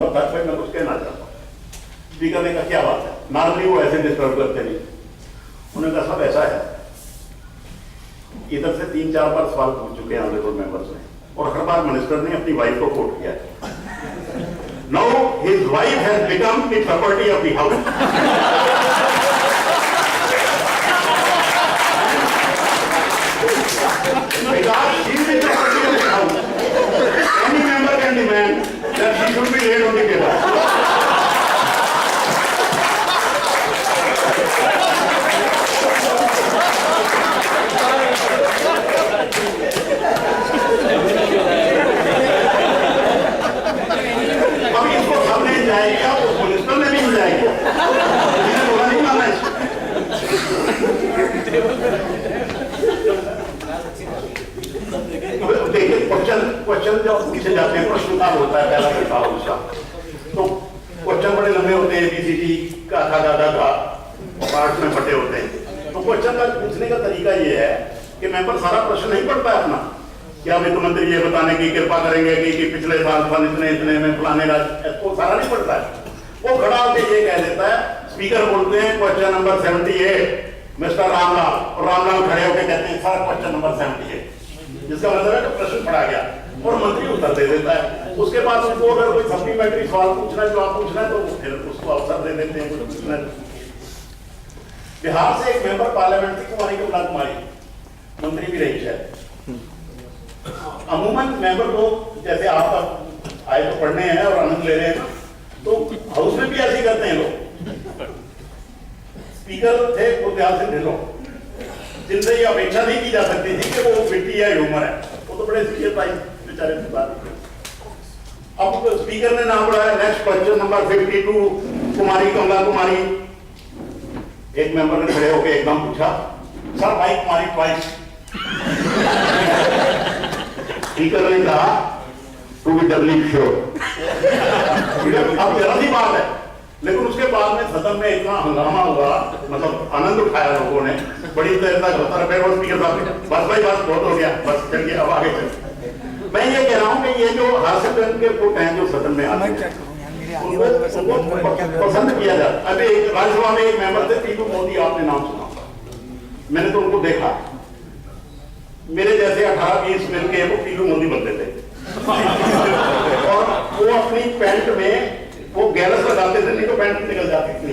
मैं कुछ कहना चाहता हूँ। स्पीकर ने कहा क्या बात है, नॉर्मली वो ऐसे डिस्टर्ब करते नहीं। उन्होंने कहा सब ऐसा है, इधर से 3-4 बार सवाल पूछ चुके हैं ऑनरेबल मेंबर्स ने, और हर बार मिनिस्टर ने अपनी वाइफ को कोट किया है। Now his wife has become the property of the house. Because she is the property of the house. Any member can demand that she should be laid on the table. अभी इसको सबने enjoy किया, उस minister ने भी enjoy किया, इन्हें बोला नहीं माना इसको। देखिए क्वेश्चन जब पूछे जाते हैं, प्रश्नकाल होता है पहला घंटा उसका, तो क्वेश्चन बड़े लंबे होते हैं, ABCD का पार्ट में बटे होते हैं। तो क्वेश्चन का पूछने का तरीका ये है कि मेंबर सारा प्रश्न नहीं पढ़ता है अपना, क्या वित्त मंत्री ये बताने की कृपा करेंगे कि पिछले साल फंड इतने में फलाने राज्य, तो सारा नहीं पढ़ता है। वो खड़ा होकर ये कह देता है, स्पीकर बोलते हैं क्वेश्चन नंबर 78 मिस्टर रामलाल, और रामलाल खड़े होकर कहते हैं सर क्वेश्चन नंबर 78, जिसका मतलब है कि प्रश्न पढ़ा गया और मंत्री उत्तर दे देता है। उसके बाद उनको अगर कोई सप्लीमेंट्री सवाल पूछना है, जवाब पूछना है, तो फिर उसको अवसर दे देते हैं कुछ पूछना है। बिहार से एक मेंबर पार्लियामेंट थी कुमारी कमला कुमारी, मंत्री भी रही है। अमूमन मेंबर लोग जैसे आप आए तो पढ़ने हैं और आनंद ले रहे हैं, तो हाउस में भी ऐसे करते हैं लोग। स्पीकर थे गुरदयाल सिंह ढिल्लों, जिनसे ये अपेक्षा नहीं की जा सकती थी कि वो विट्टी या ह्यूमर है, वो तो बड़े सीरियस बेचारे की बात। अब स्पीकर ने नाम बढ़ाया, नेक्स्ट क्वेश्चन नंबर 52 कुमारी कमला कुमारी। एक मेंबर ने खड़े होकर एकदम पूछा, सर भाई कुमारी ट्वाइस। स्पीकर ने कहा टू बी डबली श्योर। अब जरा सी बात है, लेकिन उसके बाद में सदन में इतना हंगामा हुआ, मतलब आनंद उठाया लोगों ने, बड़ी देर तक होता रहा। स्पीकर साहब बस भाई बस बहुत हो गया, बस चलिए अब आगे चलिए। मैं ये कह रहा हूँ कि ये जो हास्यवृत्त के पुट हैं जो सदन में आते हैं, उनको पसंद किया जाता। अभी राज्यसभा में एक मेंबर थे पीलू मोदी, आपने नाम सुना, मैंने तो उनको देखा, मेरे जैसे 18-20 मिलके वो पीलू मोदी बनते थे। और वो अपनी पैंट में वो गैलस लगाते थे, नहीं तो पैंट निकल जाती थी।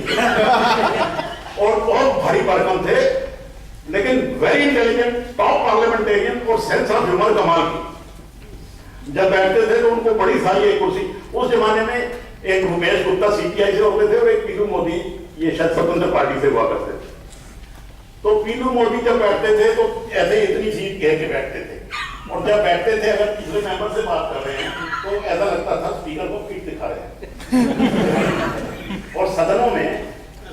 और बहुत भारी भरकम थे, लेकिन वेरी इंटेलिजेंट, टॉप पार्लियामेंटेरियन, और सेंस ऑफ ह्यूमर कमाल की। जब बैठते थे तो उनको बड़ी सारी एक कुर्सी, उस जमाने में एक रुपेश गुप्ता CPI से होते थे और एक पीलू मोदी ये शायद स्वतंत्र पार्टी से हुआ करते थे। तो पीलू मोदी जब बैठते थे तो ऐसे इतनी सीट कह के बैठते थे, और जब बैठते थे अगर तीसरे मेंबर से बात कर रहे हैं तो ऐसा लगता था स्पीकर को पीठ दिखा रहे हैं। और सदनों में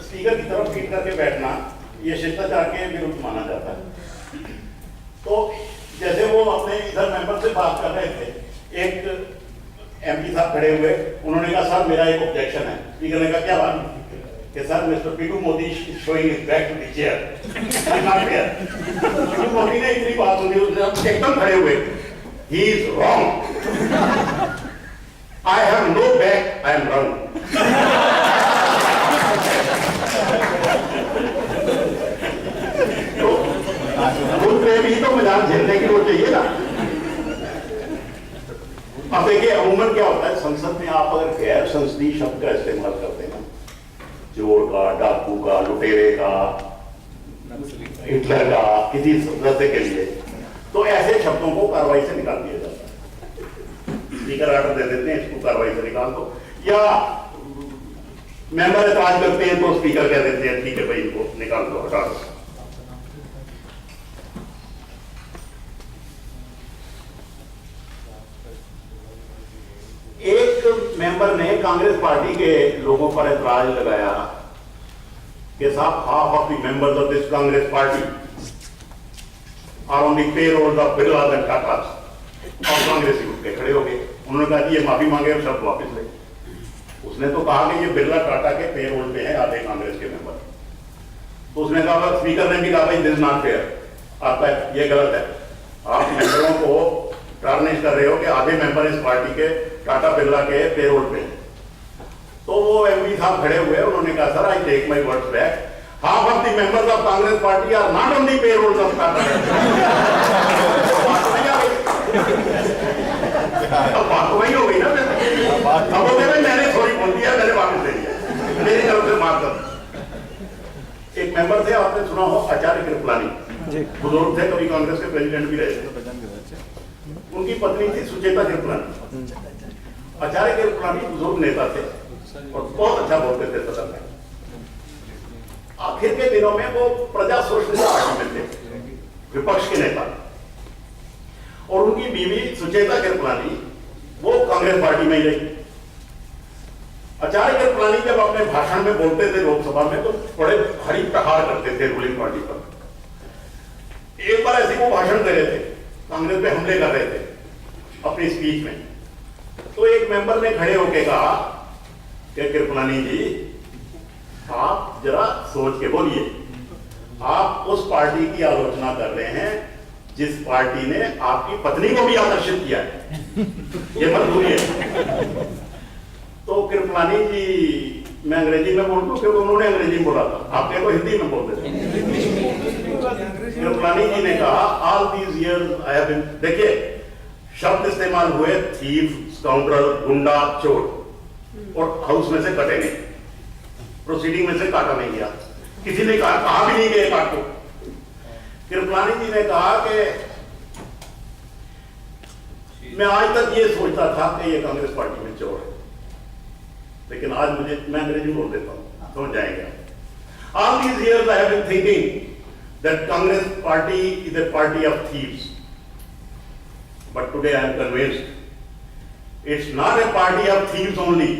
स्पीकर की तरफ पीठ करके बैठना ये शिष्टाचार के विरुद्ध माना जाता है। तो जैसे वो अपने इधर मेंबर से बात कर रहे थे, एक MP साहब खड़े हुए, उन्होंने कहा सर मेरा एक ऑब्जेक्शन है। स्पीकर ने कहा क्या बात कि sir mister Piloo Modi showing his back to the chair, not fair. Piloo Modi ने इतनी बात सुनी, उसने एकदम खड़े हुए, he is wrong, I have no back, I am wrong. भी तो मजाक झेलने की वो चाहिए ना। अब देखिए अमूमन क्या होता है, संसद में आप अगर गैर संसदीय शब्द का इस्तेमाल करते हैं, चोर का, डाकू का, लुटेरे का, हिटलर का, किसी सदस्य के लिए, तो ऐसे शब्दों को कार्रवाई से निकाल दिया जाता है। स्पीकर ऑर्डर दे देते हैं इसको कार्रवाई से निकाल दो, या मेंबर एतराज करते हैं तो स्पीकर कह देते हैं ठीक है भाई इनको निकाल दो, हटा दो। एक मेंबर ने कांग्रेस पार्टी के लोगों पर एतराज लगाया कि साहब half of the members of this Congress party are on the payroll of Birla and Tata. और कांग्रेसी उठ के खड़े हो गए, उन्होंने कहा कि ये माफी मांगे और शब्द वापस ले। उसने तो कहा कि ये बिरला टाटा के पेरोल पे है आधे कांग्रेस के मेंबर। तो उसने कहा, स्पीकर ने भी कहा भाई दिस इज नॉट फेयर, आपका ये गलत है, आप मेंबरों को टार्निश कर रहे हो कि आधे मेंबर इस पार्टी के टाटा बिरला के पेरोल पे। साहब खड़े हुए, उन्होंने कहा sir I take my words back, half of the members of Congress party are not on the payrolls of Congress. अब बात तो वही हो गई ना, अब वो मैंने सॉरी बोल दिया, मैंने वापस ले लिया, मेरी तरफ से माफ कर। एक मेंबर थे, आपने सुना हो आचार्य कृपलानी, बुजुर्ग थे, कभी कांग्रेस के प्रेसिडेंट भी रहे थे। उनकी पत्नी थी सुचेता कृपलानी। आचार्य कृपलानी बुजुर्ग नेता थे और बहुत अच्छा बोलते थे सदन में। आखिर के दिनों में वो प्रजा सोशलिस्ट पार्टी में थे, विपक्ष के नेता, और उनकी बीवी सुचेता कृपलानी वो कांग्रेस पार्टी में ही रही। आचार्य कृपलानी जब अपने भाषण में बोलते थे लोकसभा में तो बड़े भारी प्रहार करते थे रूलिंग पार्टी पर। एक बार ऐसे वो भाषण दे रहे थे, कांग्रेस पे हमले कर रहे थे अपनी स्पीच में, तो एक मेंबर ने खड़े होकर कहा कि कृपलानी जी आप जरा सोच के बोलिए, आप उस पार्टी की आलोचना कर रहे हैं जिस पार्टी ने आपकी पत्नी को भी आकर्षित किया है, ये मत भूलिए। तो कृपलानी जी, मैं अंग्रेजी में बोल दूं क्योंकि उन्होंने अंग्रेजी में बोला था, आपने तो हिंदी में बोलते थे। कृपलानी जी ने कहा all these years I have been, देखिए शब्द इस्तेमाल हुए थीफ, स्काउंड्रल, गुंडा, चोर, और हाउस में से कटे नहीं, प्रोसीडिंग में से काटा नहीं गया, किसी ने कहा भी नहीं गया काट को। कृपलानी जी ने कहा कि मैं आज तक ये सोचता था कि ये कांग्रेस पार्टी में चोर है, लेकिन आज मैं अंग्रेजी बोल देता हूं, समझ जाएंगे। All these years I have been thinking that Congress party is a party of thieves, but today I am convinced it's not a party of thieves only,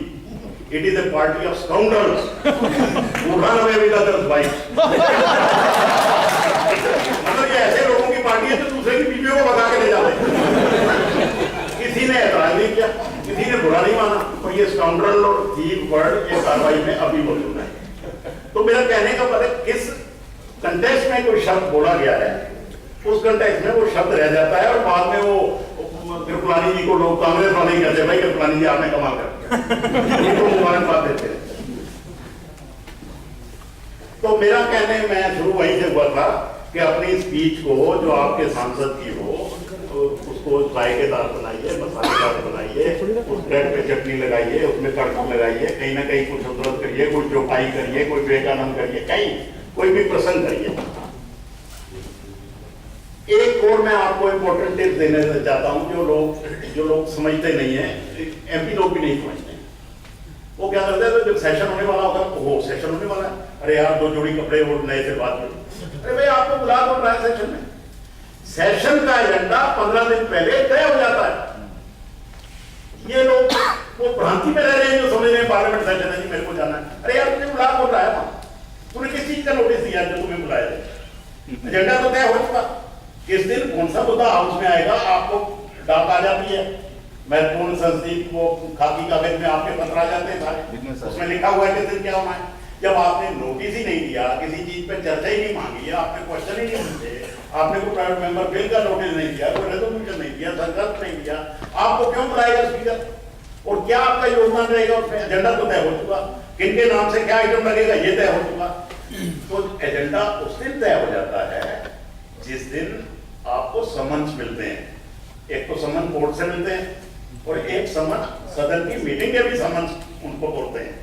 it is a party of scoundrels who run away with others' wives. मतलब ये ऐसे लोगों की party है जो दूसरे की बीवियों को भगा के ले जाते। किसी ने ऐतराज नहीं किया, किसी ने बुरा नहीं माना, और ये स्काउंड्रल और थीव वर्ड ये कार्रवाई में अभी मौजूद है। तो मेरा कहने का मतलब किस कंटेक्स्ट में कोई शब्द बोला गया है, उस कंटेक्स्ट में वो शब्द रह जाता है, और बाद में वो कृपलानी जी को लोग कांग्रेस वाले कहते हैं भाई कृपलानी जी आपने कमाल कर दिया, तो मुबारकबाद देते हैं। तो मेरा कहने में शुरू वहीं से हुआ था कि अपनी स्पीच को जो आपके सांसद की हो तो उसको जायकेदार बनाइए, मसालेदार बनाइए, उस ब्रेड पे चटनी लगाइए, उसमें तड़का लगाइए, कहीं ना कहीं कुछ उधरत करिए, कोई चौपाई करिए, कोई विवेकानंद करिए, कहीं कोई भी प्रसंग करिए। एक और मैं आपको इम्पोर्टेंट टिप्स देने चाहता हूं, जो लोग समझते नहीं है, एमपी लोग भी नहीं समझते हैं। वो क्या करते हैं, जब सेशन होने वाला होगा, वो सेशन होने वाला है, अरे यार 2 जोड़ी कपड़े और नए से बात करो, अरे भाई आपको बुला कौन रहा है सेशन में? सेशन का एजेंडा 15 दिन पहले तय हो जाता है। ये लोग वो भ्रांति में रह रहे हैं जो समझ रहे हैं पार्लियामेंट सेशन है जी मेरे को जाना है, अरे यार तुझे बुला कौन रहा है? तूने किस चीज का नोटिस दिया जो तुम्हें बुलाया थे? एजेंडा तो तय हो चुका, किस दिन कौन सा मुद्दा हाउस में आएगा आपको डाक आ जाती है, महत्वपूर्ण संसदीय वो खाकी कागज में आपके पत्र आ जाते हैं सारे, उसमें लिखा हुआ है किस दिन क्या होना है। जब आपने नोटिस ही नहीं दिया, किसी चीज पे चर्चा ही नहीं मांगी है, आपने क्वेश्चन ही नहीं पूछे, आपने कोई प्राइवेट मेंबर बिल का नोटिस नहीं दिया, कोई रेजोल्यूशन नहीं दिया, संकल्प नहीं दिया, आपको क्यों बुलाएगा स्पीकर? और क्या आपका योगदान रहेगा उसमें? एजेंडा तो तय हो चुका, किनके नाम से क्या आइटम लगेगा ये तय हो चुका। तो एजेंडा उस दिन तय हो जाता है जिस दिन आपको समन्स मिलते हैं। एक तो समन कोर्ट से मिलते हैं और एक समन सदन की मीटिंग के भी समन्स उनको बोलते हैं।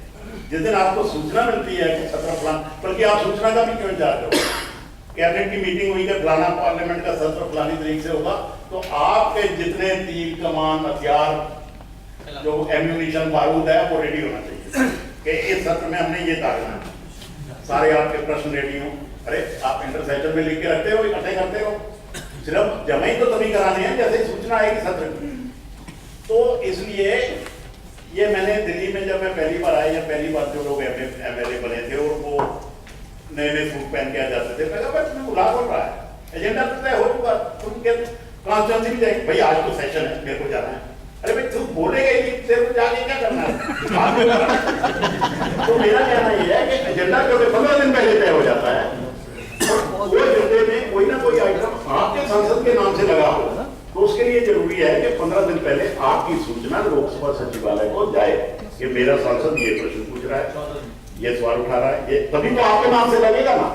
जिस दिन आपको सूचना मिलती है कि सत्र फलाना, बल्कि आप सूचना का भी क्यों इंतजार करो, कैबिनेट की मीटिंग हुई कि फलाना पार्लियामेंट का सत्र फलानी तारीख से होगा, तो आपके जितने तीर कमान हथियार जो एम्यूनिशन बारूद है वो रेडी होना चाहिए कि इस सत्र में हमने ये ताकना है, सारे आपके प्रश्न रेडी हो। अरे आप इंटरसेशन में लिख के रखते हो, इकट्ठे करते हो, सिर्फ जमा ही तो तभी कराने हैं जैसे सूचना आएगी सत्र की। तो इसलिए ये मैंने दिल्ली में जब मैं पहली बार आया, या पहली बार जो लोग एमएलए बने थे और वो नए नए सूट पहन के आ जाते थे, मैं कहा तुम्हें बुला कौन रहा है, एजेंडा तो तय हो चुका, तुम क्या कॉन्स्टिट्यूंसी भी जाएंगे, भाई आज तो सेशन है मेरे को जाना है। अरे भाई तू बोलेगा ही तेरे को जाके क्या करना है? तो मेरा कहना ये है कि एजेंडा क्योंकि 15 दिन पहले तय हो जाता है, वो एजेंडे में कोई ना कोई आइटम आपके सांसद के नाम से लगा हो, तो उसके लिए जरूरी है कि 15 दिन पहले आपकी सूचना लोकसभा सचिवालय को जाए। कि मेरा सांसद ये प्रश्न पूछ रहा है, ये सवाल उठा रहा है, ये तभी तो आपके नाम से लगेगा ना।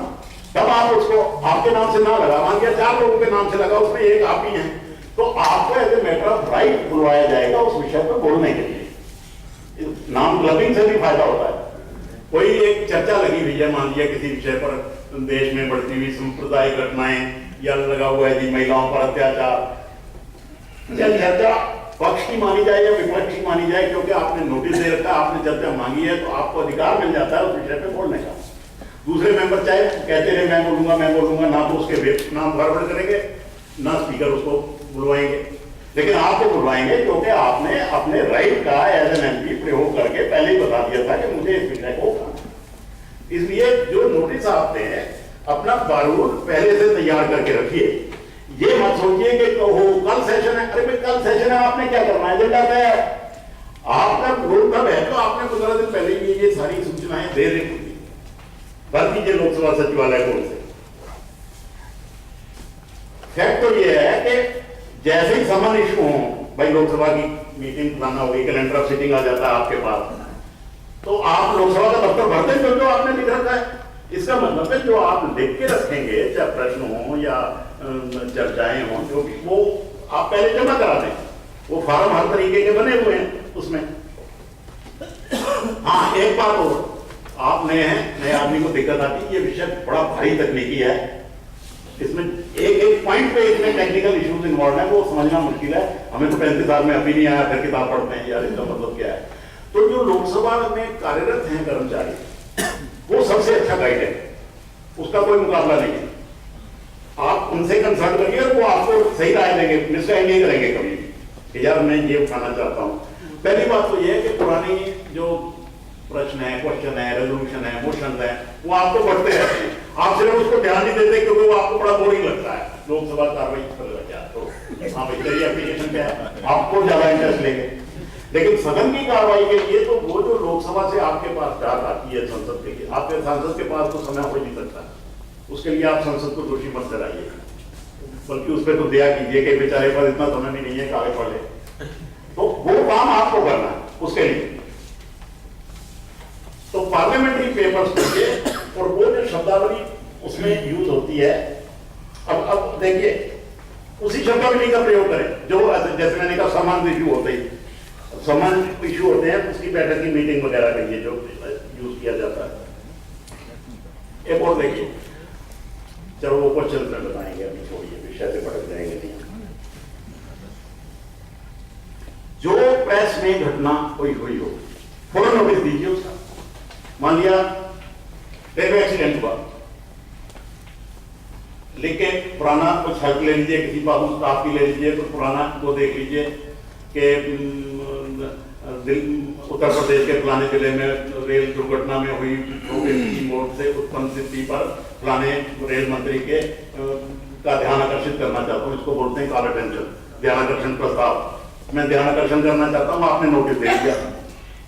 तब आप उसको आपके नाम से ना लगा, मान लिया 4 लोगों के नाम से लगा, उसमें एक आप ही हैं, तो आपको as a matter of right बुलवाया जाएगा उस विषय पर बोलने के लिए। नाम क्लबिंग से भी फायदा होता है। कोई एक चर्चा लगी हुई है, मान लिया किसी विषय पर, देश में बढ़ती हुई सांप्रदायिक घटनाएं, या लगा हुआ है जी महिलाओं पर अत्याचार, चर्चा पक्ष की मानी जाए या विपक्ष की मानी जाए, क्योंकि आपने नोटिस दे रखा, आपने चर्चा मांगी है, तो आपको अधिकार मिल जाता है उस विषय पे बोलने का। दूसरे मेंबर चाहे कहते रहे मैं बोलूंगा, ना तो उसके नाम फॉरवर्ड करेंगे, ना स्पीकर उसको बुलवाएंगे, लेकिन आपको बुलवाएंगे क्योंकि आपने अपने राइट का एज एन एमपी प्रयोग करके पहले ही बता दिया था कि मुझे इस विषय को उठाना। इसलिए जो नोटिस आप दें, अपना बारूद पहले से तैयार करके रखिए। ये मत सोचिए कि तो हो कल सेशन है, अरे भाई कल सेशन है, आपने क्या करना है, एजेंडा क्या है, आपका रोल कब है, तो आपने 15 दिन पहले ही ये सारी सूचनाएं दे रही होगी। भर दीजिए लोकसभा सचिवालय को से। फैक्ट तो ये है कि जैसे ही समन इशू हो, भाई लोकसभा की मीटिंग बुलाना होगी, कैलेंडर ऑफ सिटिंग आ जाता है आपके पास, तो आप लोकसभा का दफ्तर भरते हैं जो आपने लिख रखा है। इसका मतलब है जो आप लिख के रखेंगे, चाहे प्रश्न हो या चर्चाएं हो, जो भी, वो आप पहले जमा करा दें। वो फार्म हर तरीके के बने हुए हैं उसमें। हाँ, एक बात और, आप नए आदमी को दिक्कत आती है, ये विषय बड़ा भारी तकनीकी है, इसमें एक पॉइंट पे इसमें टेक्निकल इश्यूज इन्वॉल्व है, वो समझना मुश्किल है। हमें तो 35 साल में अभी नहीं आया, फिर किताब पढ़ते हैं यार, इसका मतलब क्या है। तो जो लोकसभा में कार्यरत हैं कर्मचारी, वो सबसे अच्छा गाइड है, उसका कोई मुकाबला नहीं है। आप उनसे कंसल्ट करिए और वो आपको सही राय देंगे, मिसगाइड नहीं करेंगे कभी भी कि यार मैं ये उठाना चाहता हूँ। पहली बात तो ये है कि पुरानी जो प्रश्न है, क्वेश्चन है, रेजोल्यूशन है, मोशन है, वो आपको बढ़ते रहते हैं, आप सिर्फ उसको ध्यान नहीं देते क्योंकि वो आपको बड़ा बोरिंग लगता है। लोकसभा कार्रवाई क्या, तो हाँ भाई तेरी एप्लीकेशन क्या है, आपको ज्यादा इंटरेस्ट लेंगे। लेकिन सदन की कार्रवाई के लिए तो वो जो लोकसभा से आपके पास डाक आती है संसद के लिए, आपके सांसद के पास तो समय हो नहीं सकता, उसके लिए आप संसद को दोषी मत कराइए, बल्कि उस पर तो दया कीजिए कि बेचारे पर इतना समय भी नहीं है कि आगे बढ़े। तो वो काम आपको करना है उसके लिए। तो पार्लियामेंट्री पेपर्स पढ़िए, और वो जो शब्दावली उसमें यूज होती है, अब देखिए उसी शब्दावली का प्रयोग करें जो जैसे मैंने कहा समान इशू होते ही, समान इशू होते हैं, उसकी बैठक की मीटिंग वगैरह के लिए जो यूज किया जाता है। एक और देखिए, चलो वो क्वेश्चन में बताएंगे, अभी छोड़िए, विषय से भटक जाएंगे नहीं। जो प्रेस में घटना कोई हुई हो, फौरन नोटिस दीजिए उसका। मान लिया रेलवे एक्सीडेंट हुआ, लिख के पुराना कुछ हेल्प ले लीजिए, किसी बाबू स्टाफ की ले लीजिए, तो पुराना को देख लीजिए कि उत्तर प्रदेश के फलाने जिले में रेल दुर्घटना में हुई मोड़ से उत्पन्न स्थिति पर फलाने रेल मंत्री के का ध्यान आकर्षित करना चाहता हूँ, इसको बोलते हैं कॉल अटेंशन, ध्यान आकर्षण प्रस्ताव। मैं ध्यान आकर्षण करना चाहता हूँ, आपने नोटिस दे दिया।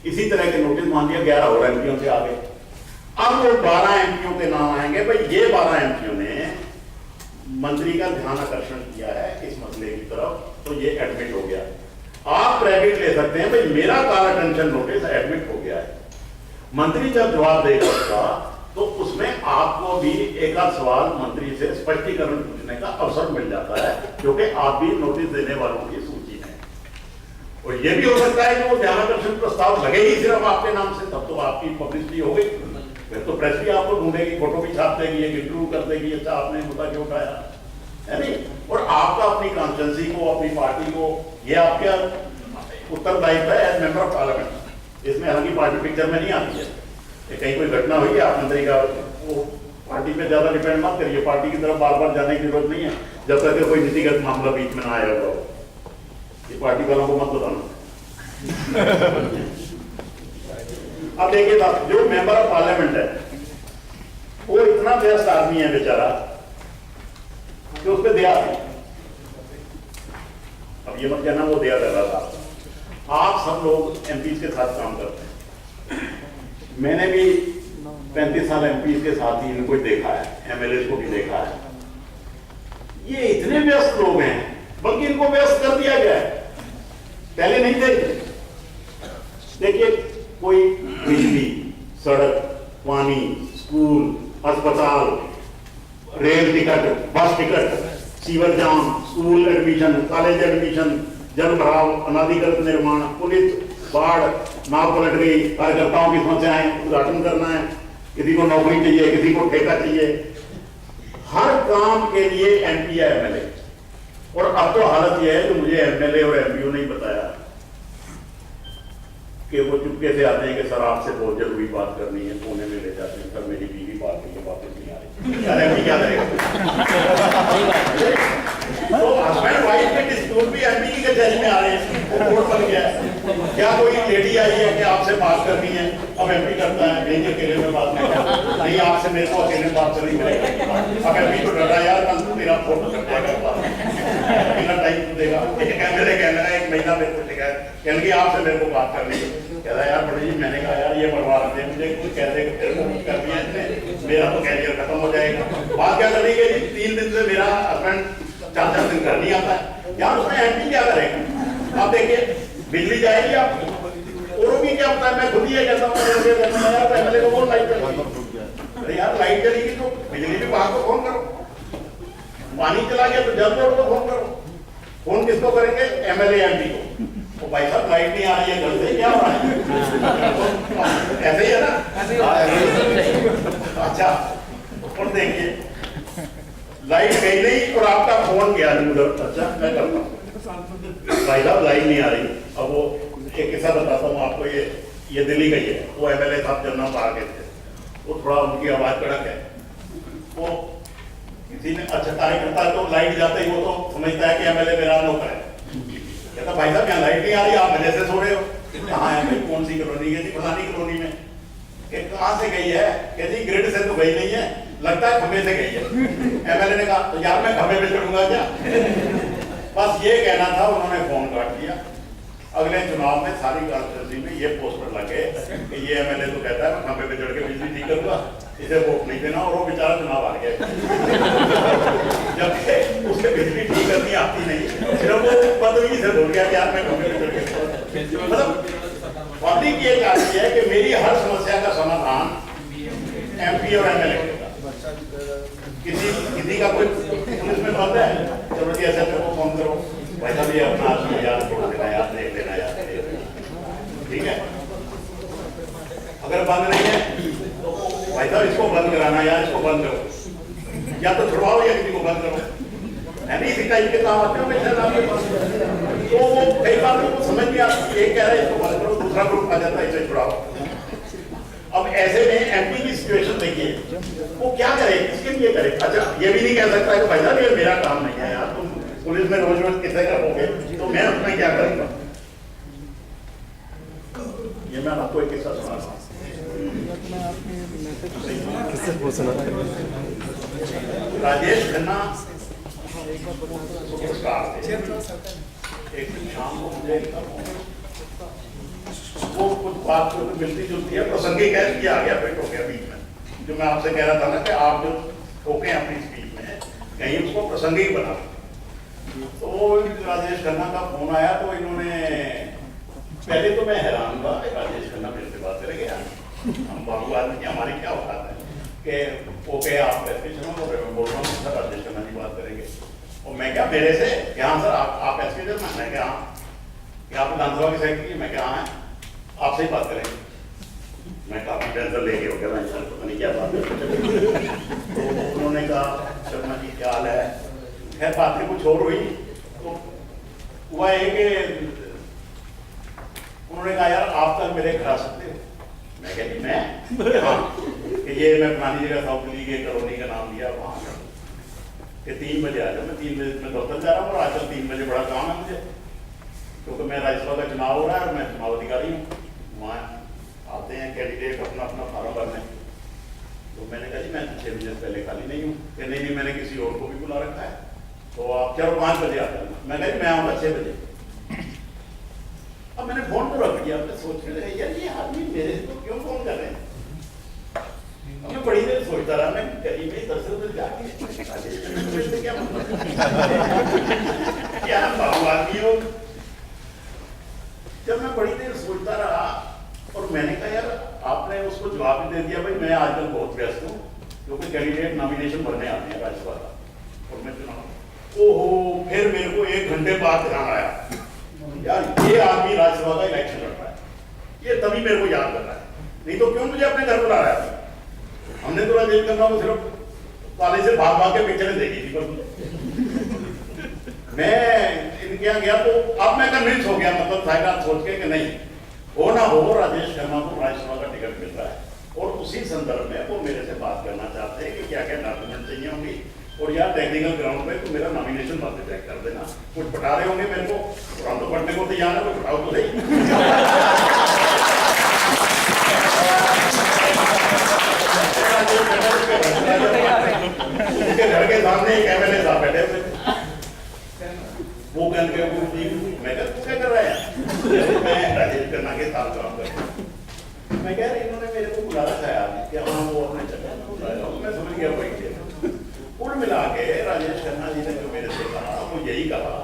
इसी तरह के नोटिस मान लिया 11 और एमपीओ से आगे, अब वो 12 एमपीओ के नाम आएंगे, भाई ये 12 एमपीओ ने मंत्री का ध्यान आकर्षण किया है इस मसले की तरफ, तो ये एडमिट हो गया। आप क्रेडिट ले सकते हैं, भाई मेरा कॉल अटेंशन नोटिस एडमिट हो गया है। मंत्री जब जवाब देगा उसका, तो उसमें आपको भी एक आध सवाल मंत्री से स्पष्टीकरण पूछने का अवसर मिल जाता है, क्योंकि आप भी नोटिस देने वालों की सूची में। और यह भी हो सकता है कि वो ध्यानाकर्षण प्रस्ताव लगे ही सिर्फ आपके नाम से, तब तो आपकी पब्लिसिटी हो गई, फिर तो प्रेस भी आपको ढूंढेगी, फोटो भी छाप देगी, एक इंटरव्यू कर देगी, अच्छा आपने मुद्दा क्यों उठाया, है नहीं। और आपका अपनी कॉन्स्टिट्यूंसी को, अपनी पार्टी को, ये आपका उत्तरदायित्व है एज मेंबर ऑफ पार्लियामेंट। इसमें हालांकि पार्टी पिक्चर में नहीं आती है, कहीं कोई घटना हुई, आप मंत्री का वो पार्टी पे ज्यादा डिपेंड मत करिए, पार्टी की तरफ बार बार जाने की जरूरत नहीं है, जब तक कोई नीतिगत मामला बीच में ना आया हुआ हो। ये पार्टी वालों को मत बताना। अब देखिए साहब, जो मेंबर ऑफ पार्लियामेंट है वो इतना व्यस्त आदमी है बेचारा कि उस पर दया है। अब ये मत कहना वो दया कर रहा था। आप सब लोग एमपीज के साथ काम करते हैं, मैंने भी 35 साल एमपीज के साथ ही इनको देखा है, एमएलए को भी देखा है। ये इतने व्यस्त लोग हैं, बल्कि इनको व्यस्त कर दिया गया है, पहले नहीं थे। देखिए कोई बिजली, सड़क, पानी, स्कूल, अस्पताल, rail ticket, bus ticket, sewer jam, school admission, college admission, जल भराव, अनाधिकृत निर्माण, पुलिस, बाढ़, नाव पलटरी, कार्यकर्ताओं की समस्याएं उद्घाटन करना है, किसी को नौकरी चाहिए, किसी को ठेका चाहिए, हर काम के लिए एमपी या एमएलए। और अब तो हालत यह है कि मुझे एमएलए और एमपीओ ने बताया कि वो चुपके से आते हैं कि सर आपसे बहुत जरूरी बात करनी है, कोने में ले जाते हैं, सर मेरी बीवी बात के लिए वापस नहीं आ रही, यार एमपी क्या करेगा? तो हस्बैंड वाइफ के डिस्प्यूट भी एमपी की कचहरी में आ रहे हैं, वो कोर्ट बन गया है। क्या कोई लेडी आई है कि आपसे बात करनी है, अब एमपी करता है नहीं अकेले में बात नहीं, आपसे मेरे को अकेले बात करनी पड़ेगी। अब एमपी को डरा यार कल तेरा फोटो कर देगा, कितना टाइम देगा, एक एमएलए कहना है, एक महीना मेरे को शिकायत कहने आपसे मेरे को बात करनी है, कह रहा यार बड़ी जी मैंने कहा यार ये बनवा रहे थे मुझे कुछ कह दे कर दिया इसने, मेरा तो कैरियर खत्म हो जाएगा। बात क्या करनी है, 3 दिन से मेरा हस्बैंड 4 दिन घर नहीं आता है, यार उसमें एमपी क्या करेगा? आप देखिए बिजली जाएगी आप और भी क्या होता है, मैं खुद ही कहता हूँ यार पहले को बोल लाइट चलेगी, अरे यार लाइट चलेगी तो बिजली विभाग को फोन करो, पानी चला गया तो जल बोर्ड को फोन करो, फोन किसको करेंगे? एमएलए एमपी को। तो भाई साहब लाइट नहीं आ रही है घर से, क्या हो रहा है? ऐसे ही है ना? अच्छा और देखिए लाइट गई नहीं और आपका फोन गया नहीं उधर, अच्छा मैं करता हूँ भाई साहब लाइट नहीं आ रही। अब वो एक किस्सा बताता हूँ आपको, ये दिल्ली का ही है, वो एमएलए साहब जन्ना बाहर गए थे, वो थोड़ा उनकी आवाज कड़क है, वो किसी ने अच्छा कार्यकर्ता तो लाइट जाते ही वो तो समझता है कि एमएलए मेरा नौकर है, कहता भाई साहब यहाँ लाइट नहीं आ रही, आप मजे से सो रहे हो, कहाँ है भाई, कौन सी कॉलोनी है? फलानी कॉलोनी में। कहाँ से गई है? कहती ग्रिड से तो गई नहीं है, लगता है खंबे से गई है। एमएलए ने कहा तो यार मैं खंबे पे चढ़ूंगा क्या? बस ये कहना था, उन्होंने फोन काट दिया। अगले चुनाव में सारी कॉन्स्टिट्यूंसी में ये पोस्टर लगे कि ये एमएलए तो कहता है मैं खंबे पे चढ़ के बिजली ठीक करूंगा, इसे वोट नहीं देना, और वो बेचारा चुनाव आ गया। जब उसे बिजली ठीक करनी आती नहीं, सिर्फ वो पदवी से बोल गया कि यार मैं खंबे पे चढ़ के, मतलब पब्लिक ये चाहती है कि मेरी हर समस्या का समाधान एमपी और एमएलए करेगा। किसी का कोई पुलिस में बंद है, चलो जी ऐसा को फोन करो, भाई साहब ये अपना आदमी यार छोड़ देना यार, देख लेना यार, ठीक है। अगर बंद नहीं है तो भाई साहब इसको बंद कराना यार, इसको बंद करो, या तो छुड़वाओ या किसी को बंद करो, है नहीं? इसी टाइप के काम आते हो शायद आपके पास। तो वो कई बार तो समझ नहीं आता, एक कह रहा है इसको बंद करो, दूसरा ग्रुप आ जाता है इसे छुड़ाओ। अब ऐसे में एमपी की सिचुएशन देखिए, वो क्या करे, किसके लिए करे? अच्छा ये भी नहीं कह सकता है कि भाई साहब ये मेरा काम नहीं है यार, तुम पुलिस में रोज रोज किसे रखोगे, तो मैं उसमें क्या करूंगा? ये मैं आपको एक किस्सा सुना रहा हूँ। राजेश खन्ना एक शाम को मुझे वो कुछ बात तो मिलती जुलती है, प्रसंगिक है, ये आ गया फिट हो गया बीच में, जो मैं आपसे कह रहा था ना कि आप जो ठोके अपनी स्पीच में कहीं उसको प्रसंगिक बना। तो राजेश खन्ना का फोन आया, तो इन्होंने पहले तो मैं हैरान हुआ, राजेश खन्ना मेरे से बात करेंगे, हम बाबू आदमी हमारी क्या औकात है कि ओके आप एसपी बोल रहे, मैं बोल रहा हूँ सर राजेश खन्ना जी बात करेंगे, और मैं क्या मेरे से क्या सर आप एसपी चेयरमैन, मैं क्या क्या आप विधानसभा के सेक्रेटरी, मैं क्या है आपसे ही बात करेंगे। मैं काफी टेंशन लेके हो गया, मैं पता नहीं क्या बात है। तो उन्होंने कहा शर्मा जी क्या हाल है, खैर बातें कुछ और हुई, तो हुआ है कि उन्होंने कहा यार आप तक मेरे करा सकते हो, मैं कह जी मैं हाँ कि ये मैं पुरानी जगह साउथ दिल्ली के कॉलोनी का नाम दिया, वहाँ कि 3 बजे आ जाओ, मैं 3 बजे में दफ्तर जा रहा हूँ और आजकल 3 बजे बड़ा काम है मुझे, क्योंकि मैं राज्यसभा का चुनाव हो रहा है और मैं चुनाव अधिकारी हूँ, वहाँ आते हैं कैंडिडेट अपना अपना फार्म भरने। तो मैंने कहा जी मैं 6 बजे से पहले खाली नहीं हूँ, कि नहीं मैंने किसी और को भी बुला रखा है, तो आप चलो 5 बजे आ जाना। मैं कहा मैं आऊँगा 6 बजे। अब मैंने फोन तो रख दिया, मैं सोच रहे यार ये आदमी मेरे को क्यों फोन कर रहे हैं। अब मैं बड़ी देर सोचता रहा, मैं करीब ही 10 बजे जाके क्या क्या बाबू आदमी हो। जब मैं बड़ी देर सोचता रहा और मैंने कहा आपने उसको जवाब भी दे दिया भाई मैं आजकल बहुत व्यस्त हूँ क्योंकि कैंडिडेट नॉमिनेशन भरने आते हैं राज्यसभा का और मैं चुनाव। ओहो, फिर मेरे को 1 घंटे बाद ध्यान आया यार ये आदमी राज्यसभा का इलेक्शन लड़ रहा है, ये तभी मेरे को याद कर रहा है, नहीं तो क्यों मुझे अपने घर बुला रहा था। हमने तो राजेश खन्ना को सिर्फ कॉलेज से भाग भाग के पिक्चरें देखी थी, पर मैं इनके यहाँ गया तो अब मैं कन्विंस हो गया, मतलब फायदा सोच के कि नहीं हो ना हो राजेश खन्ना को राज्यसभा का टिकट मिल रहा है। और उसी संदर्भ में वो मेरे से बात करना चाहते हैं कि क्या क्या डॉक्यूमेंट चाहिए होंगे और यार टेक्निकल ग्राउंड पे तो मेरा नॉमिनेशन मत चेक कर देना, कुछ पटा रहे होंगे मेरे को और हम तो पढ़ने को तैयार है, कुछ पटाओ तो सही। उनके घर के सामने एक एमएलए साहब बैठे हुए, वो कहने के मैं क्या कर रहा है, मैं राजेश खन्ना के साथ काम कर रहा हूँ। मैं कह रही इन्होंने मेरे को बुला रखा है कि हाँ वो अपने चक्कर में बुलाया, मैं समझ गया वही। कुल मिला के राजेश खन्ना जी ने जो मेरे से कहा वो यही कहा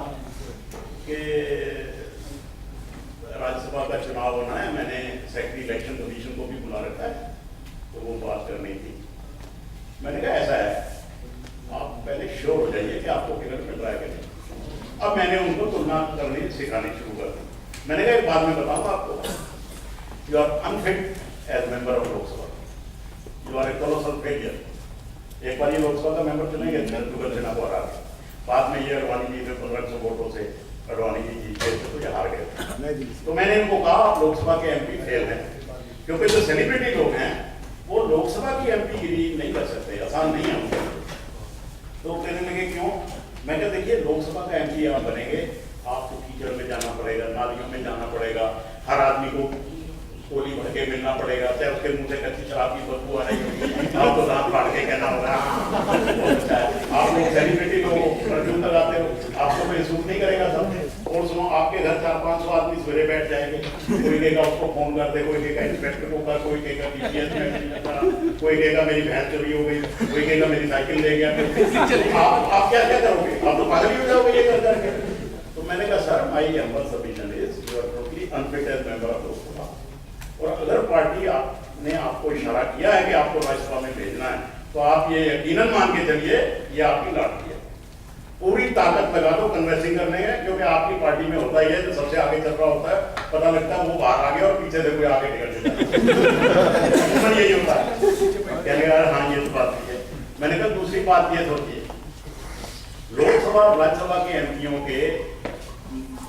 कि राज्यसभा का चुनाव होना है, मैंने सेक्रेटरी इलेक्शन कमीशन को भी बुला रखा है तो वो बात करनी थी। मैंने कहा ऐसा है आप पहले श्योर हो जाइए कि आपको टिकट मिल रहा है कि नहीं। अब मैंने उनको तुलना करनी सिखानी शुरू कर दी। मैंने कहा एक बात मैं बताऊंगा आपको, you are unfit as member of Lok Sabha, you are a colossal failure. एक बार ये लोकसभा का मेंबर चुनेंगे दुर्गा सिन्हा को हरा के, बाद में ये अडवाणी जी ने 1500 वोटों से अडवाणी जी जीत गए तो ये हार गए। तो मैंने इनको कहा आप लोकसभा के एमपी फेल हैं, क्योंकि जो सेलिब्रिटी लोग हैं वो लोकसभा की एमपी गिरी नहीं कर सकते, आसान नहीं है उनके। तो कहने लगे क्यों? मैं कहा देखिए लोकसभा का एमपी यहाँ बनेंगे, आपको कीचड़ में जाना पड़ेगा, नालियों में जाना पड़ेगा, हर आदमी को गोली भर के मिलना पड़ेगा, चाहे उसके मुंह से कच्ची शराब की बदबू आ रही होगी, आप तो दांत फाड़ के कहना होगा। आप लोग सेलिब्रिटी लोग परफ्यूम लगाते हो, आपको कोई सूट नहीं करेगा सब। और सुनो आपके घर 400-500 आदमी सवेरे बैठ जाएंगे, कोई कहेगा उसको फोन कर दे, कोई कहेगा इंस्पेक्टर को कर, कोई कहेगा DPS में, कोई कहेगा मेरी भैंस चोरी हो गई, कोई कहेगा मेरी साइकिल ले गया। आप क्या क्या करोगे? आप तो पागल ही हो जाओगे ये कर करके। तो मैंने कहा sir my humble submission is you are totally unfit as member of Lok Sabha, और अगर पार्टी आपने आपको इशारा किया है कि आपको राज्यसभा में भेजना है तो आप ये यकीनन मान के चलिए ये आपकी लड़ाई है। पूरी ताकत लगा दो कन्वेंसिंग करने में, क्योंकि आपकी पार्टी में होता ही है जो सबसे आगे चल रहा होता है, पता लगता है वो बाहर आ गया और पीछे से कोई आगे निकल जाता है। यही होता है, कहने यार हाँ ये तो बात नहीं है। मैंने कहा दूसरी बात ये सोचिए, लोकसभा और राज्यसभा के एमपीओ के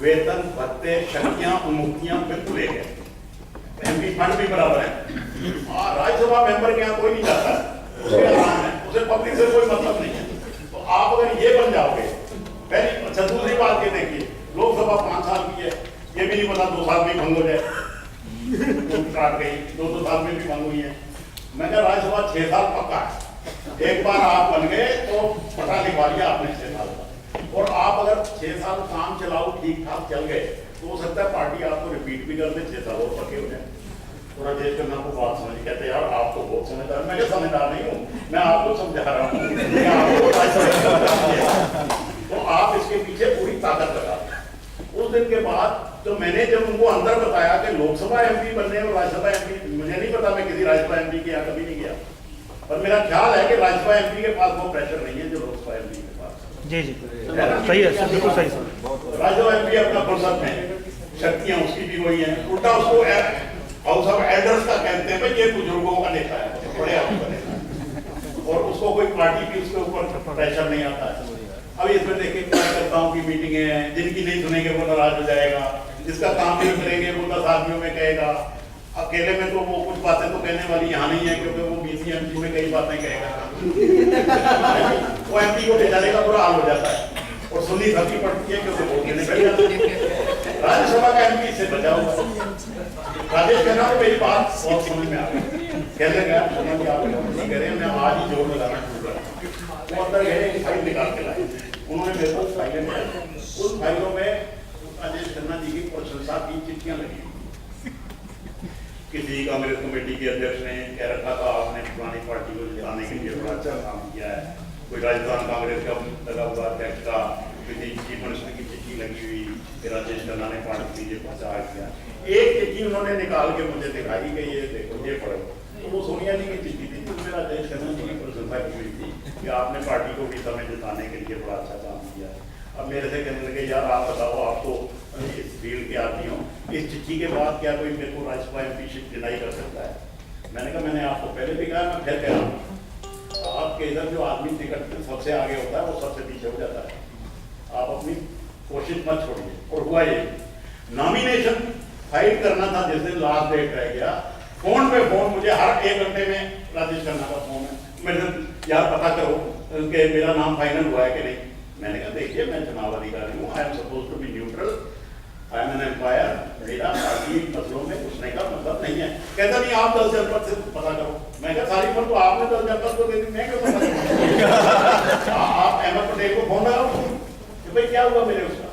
वेतन भत्ते शक्तियां उन्मुक्तियां बिल्कुल एक है, एमपी फंड भी बराबर है। राज्यसभा मेंबर के यहाँ कोई नहीं जाता है, उसे आराम है, उसे पब्लिक से कोई मतलब नहीं है। तो आप अगर ये बन जाओगे पहली। अच्छा दूसरी बात ये देखिए, लोकसभा 5 साल की है, ये भी नहीं पता 2 साल में भंग हो जाए, काट गई 2-2 साल में भी भंग हुई है। मैं कहा राज्यसभा 6 साल पक्का है, एक बार आप बन गए तो पता लिखवा लिया आपने 6 साल का। और आप अगर 6 साल काम चलाओ ठीक ठाक चल गए तो हो सकता है पार्टी आपको रिपीट भी कर दे, 6 साल और पक्के हो जाए। तो राजेश खन्ना को बात समझ, कहते यार आप तो बहुत समझदार। मैं क्या समझदार नहीं हूँ, मैं आपको समझा रहा हूँ। तो आप इसके पीछे पूरी ताकत लगा। उस दिन के बाद तो मैंने जब उनको अंदर बताया कि लोकसभा एमपी बनने और राज्यसभा एमपी, मुझे नहीं पता मैं किसी राज्यसभा एमपी के यहाँ कभी नहीं गया, पर मेरा ख्याल है कि राज्यसभा एमपी के पास वो प्रेशर नहीं है जो लोकसभा एमपी के पास। जी जी सही है, बिल्कुल सही सर। राज्यसभा एमपी अपना फुर्सत में, शक्तियां उसकी भी वही हैं, उल्टा उसको हाउस ऑफ एल्डर्स का कहते हैं भाई ये बुजुर्गों का नेता है, बड़े आदमी का नेता है, और उसको कोई पार्टी भी उसके ऊपर प्रेशर नहीं आता है। अब इसमें देखिए कार्यकर्ताओं की मीटिंगें हैं, जिनकी नहीं सुनेंगे वो नाराज हो जाएगा, जिसका काम नहीं करेंगे वो 10 आदमियों में कहेगा। अकेले में तो वो कुछ बातें तो कहने वाली यहाँ नहीं है, क्योंकि वो बीसी एमपी में कई बातें कहेगा। वो एमपी को बेचारे का बुरा हाल हो जाता है और सुननी सबकी पड़ती है, क्योंकि वोट देने बैठ जाते हैं। राज्यसभा का एमपी इससे बचा हुआ। राजेश खन्ना को मेरी बात बहुत समझ में आ गई, कहने लगा शर्मा जी आप नहीं कह रहे हैं, मैं आज ही जोर लगाना शुरू करा। वो अंदर गए एक फाइल निकाल के लाए, उन्होंने मेरे को फाइलें निकाली। उस फाइलों में राजेश खन्ना जी की प्रशंसा की चिट्ठियां लगी। किसी कांग्रेस कमेटी के अध्यक्ष ने कह रखा था आपने पुरानी पार्टी को जिताने के लिए बड़ा अच्छा काम किया है, कोई राजस्थान कांग्रेस का लगा हुआ अध्यक्ष का किसी चीफ मिनिस्टर की चिट्ठी चिट्ठी लगी हुई, फिर राजेश खन्ना ने पार्टी लीजिए पहुँचा किया। एक चिट्ठी उन्होंने निकाल के मुझे दिखाई कि ये देखो ये पढ़ो, तो वो सोनिया जी की चिट्ठी थी जिसमें राजेश खन्ना जी की प्रशंसा की हुई थी कि आपने पार्टी को वित्त में जिताने के लिए बड़ा अच्छा काम किया। अब मेरे से कहने लगे यार आप बताओ, आप तो इस फील्ड के आदमी हो, इस चिट्ठी के बाद क्या कोई मेरे को राज्यसभा एमपीशिप डिनाई कर सकता है? मैंने कहा मैंने आपको पहले भी कहा, मैं फिर कह रहा हूँ, आपके इधर जो आदमी टिकट पे सबसे आगे होता है वो सबसे पीछे हो जाता है। आप अपनी कोशिश मत छोड़िए। और हुआ ये नॉमिनेशन फाइल करना था जिस दिन लास्ट डेट रह गया, फोन पे फोन मुझे हर 1 घंटे में राजेश खन्ना का फोन है, मेरे यार पता करो कि मेरा नाम फाइनल हुआ है कि नहीं। मैंने कहा देखिए मैं चुनाव अधिकारी हूँ, I am suppose to be neutral, I am an umpire, मेरा पार्टी मसलों में घुसने का मतलब नहीं है। कहता नहीं आप 10 जनपद से पता करो। मैं कहा सारी फोन तो आपने 10 जनपद को दे दी, मैं क्यों पता करूं? आप अहमद पटेल को फोन लगाओ कि भाई क्या हुआ मेरे उसका,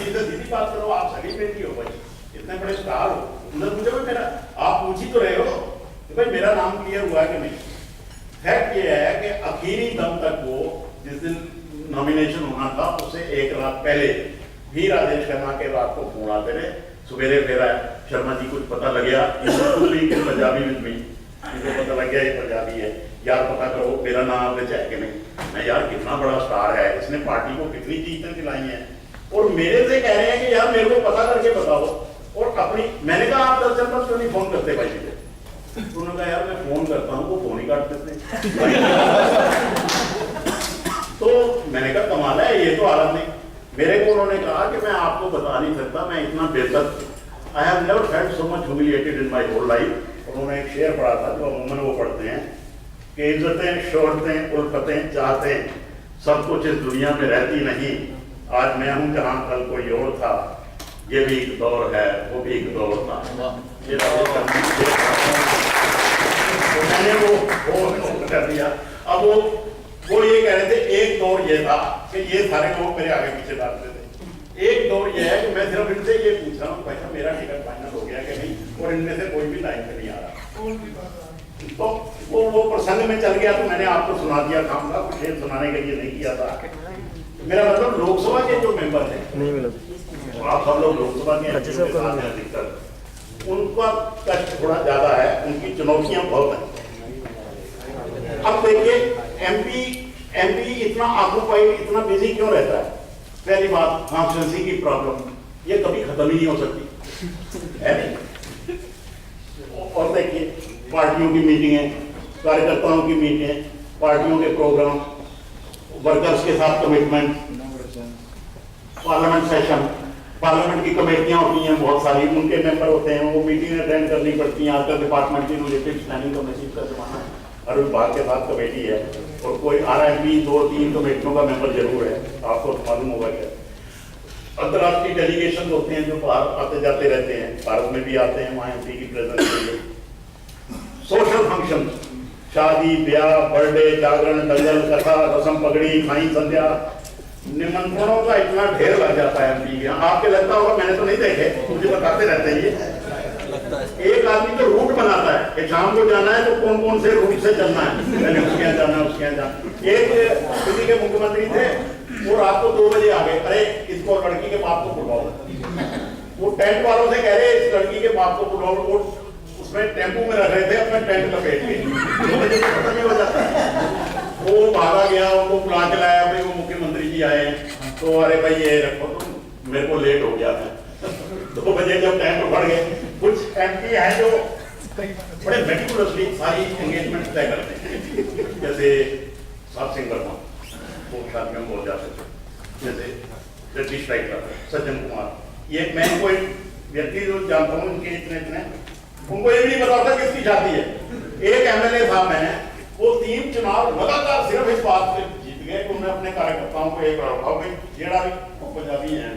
इधर सीधी बात करो, आप सभी बेटी हो भाई, इतने बड़े स्टार हो, उधर मुझे भाई मेरा आप पूछ ही तो रहे हो कि भाई मेरा नाम क्लियर हुआ कि नहीं। फैक्ट ये है कि आखिरी दम तक वो जिस दिन नॉमिनेशन होना था उससे 1 रात पहले भी राजेश खन्ना के रात को फोन आते रहे, सवेरे फिर आया शर्मा जी कुछ पता लग गया, पंजाबी में इनको पता लग गया ये पंजाबी है, यार पता करो मेरा नाम आपने चाहे कि नहीं। मैं यार कितना बड़ा स्टार है, इसने पार्टी को कितनी चीजें दिलाई हैं, और मेरे से कह रहे हैं कि यार मेरे को पता करके बताओ। और अपनी मैंने कहा आप 10 जनपद क्यों नहीं फोन करते भाई मुझे? उन्होंने कहा यार मैं फोन करता हूँ, वो फोन ही काट देते। तो मैंने कहा कमाल है, ये तो हालत नहीं। मेरे को उन्होंने कहा कि मैं आपको बता नहीं सकता, मैं इतना बेइज्जत, I have never felt so much humiliated in my whole life. उन्होंने एक शेर पढ़ा था जो अमूमन वो पढ़ते हैं कि इज्जतें, शोहरतें, उल्फतें, चाहतें सब कुछ इस दुनिया में रहती नहीं, आज मैं हूँ जहाँ कल कोई और था, ये भी एक दौर है वो भी एक दौर था। ये मैंने वो कर दिया। अब वो ये कह रहे थे एक दौर ये था कि ये सारे लोग मेरे आगे पीछे डालते थे। एक दौर ये है कि मैं सिर्फ इनसे ये पूछ रहा हूँ भाई साहब मेरा टिकट फाइनल हो गया कि नहीं, और इनमें से कोई भी लाइन पे नहीं आ रहा। तो वो प्रसंग में चल गया तो मैंने आपको सुना दिया, काम था कुछ शेर सुनाने के लिए नहीं किया था। मेरा मतलब लोकसभा के जो मेंबर थे, नहीं मिला आप सब लोग लोकसभा के अधिकतर, उनका कष्ट थोड़ा ज्यादा है, उनकी चुनौतियां बहुत हैं। अब देखिए एमपी इतना ऑक्युपाइड, इतना बिजी क्यों रहता है? पहली बात कॉन्स्टिट्यूंसी की प्रॉब्लम, ये कभी खत्म ही नहीं हो सकती है नहीं। और देखिए पार्टियों की मीटिंगें, कार्यकर्ताओं की मीटिंगें, पार्टियों के प्रोग्राम, वर्कर्स के साथ कमिटमेंट, पार्लियामेंट सेशन, पार्लियामेंट की कमेटियां होती हैं बहुत सारी, उनके मेंबर होते हैं, वो मीटिंग अटेंड करनी पड़ती हैं। आजकल डिपार्टमेंट की रिलेटेड प्लानिंग कमेटी का जमाना है, हर विभाग के साथ कमेटी है, और कोई RMP 2-3 कमेटियों का मेंबर जरूर है, आपको मालूम होगा क्या। अंतर्राष्ट्रीय डेलीगेशन होते हैं जो बाहर आते जाते रहते हैं, भारत में भी आते हैं वहाँ MP की प्रेजेंस के लिए। सोशल फंक्शन, शादी ब्याह, बर्थडे, जागरण, दंगल, कथा, रसम पगड़ी, खाई संध्या, निमंत्रणों का इतना ढेर लग जाता है MP के। आपके लगता होगा, मैंने तो नहीं देखे, मुझे बताते रहते हैं ये। एक आदमी तो रूट बनाता है कि शाम को जाना है तो कौन कौन से रूट से चलना है, मैंने उसके यहाँ जाना है, उसके यहाँ जाना। एक दिल्ली के मुख्यमंत्री थे, वो रात को 2 बजे आ गए, अरे इसको लड़की के बाप को बुलाओ। वो टेंट वालों से कह रहे इस लड़की के बाप को बुलाओ, वो उसमें टेम्पू में रख रहे थे अपने टेंट लपेट के, 2 बजे तो खत्म ही हो जाता है। वो भागा गया, उनको बुला के लाया, भाई वो मुख्यमंत्री जी आए तो अरे भाई ये रखो, तो मेरे को लेट हो गया था। 2 बजे जब टेंट उखड़ गए, कुछ MP हैं जो बड़े मेटिकुलसली सारी एंगेजमेंट तय करते हैं, जैसे सात सिंह वर्मा, वो शादियों में बोल जाते थे, जैसे जगदीश स्ट्राइकर, सज्जन कुमार, ये मैं कोई व्यक्ति जो जानता हूँ उनके इतने उनको ये भी नहीं पता था किसकी शादी है। एक MLA था, मैंने वो 3 चुनाव लगातार सिर्फ इस बात से जीत गए कि उन्होंने अपने कार्यकर्ताओं को एक भाई जेड़ा भी पंजाबी है